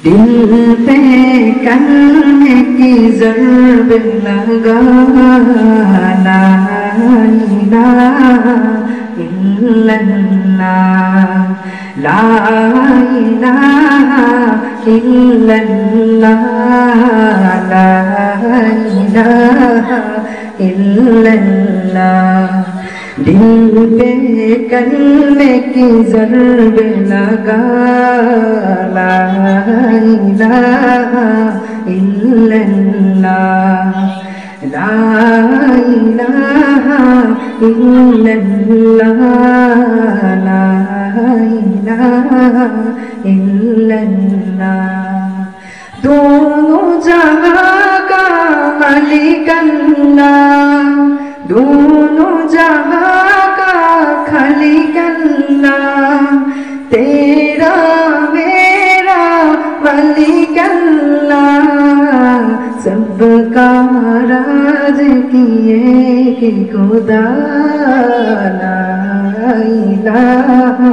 दिल पे कलमे की ज़र्ब लगा, ला इलाहा इल्लल्लाह, ला इलाहा इल्लल्लाह, ला इलाहा इल्लल्लाह। दिल पे कलमे की ज़र्ब लगा, ला इलाहा इल्लल्लाह, ला इलाहा इल्लल्लाह, ला इलाहा इल्लल्लाह। दोनों जहां का मालिक अल्लाह, दोनों जहां का खालिक अल्लाह, तेरा मेरा मालिक अल्लाह, सबका राज किए कि खुदा, ला इलाहा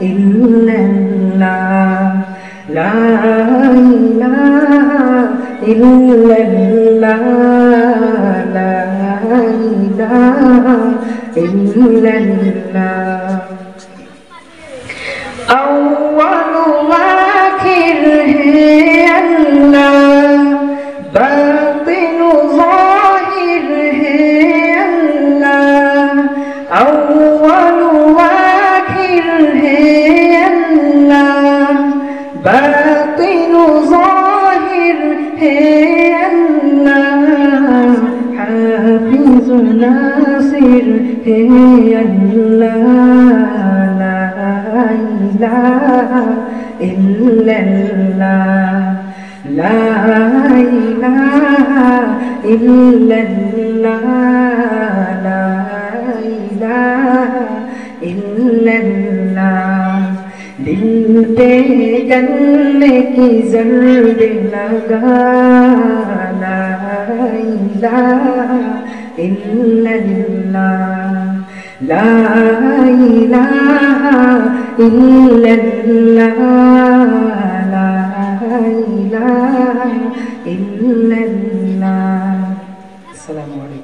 इल्लल्लाह, ला इलाहा इल्लल्लाह, ला इलाहा इल्लल्लाह। अव्वल आखिर है अल्लाह, बातिन ज़ाहिर है अल्लाह, अव्वल आखिर है अल्लाह, बातिन ज़ाहिर है अल्लाह, हाफिज़ नासिर है अल्लाह, ला इलाहा इल्लल्लाह, ला इलाहा इल्लल्लाह, ला इलाहा इल्लल्लाह। दिल पे कलमे की ज़र्ब लगा, ला इलाहा इल्लल्लाह, ला इलाहा इल्लल्लाह, ला इलाहा इल्लल्लाह। अस्सलामु अलैकुम।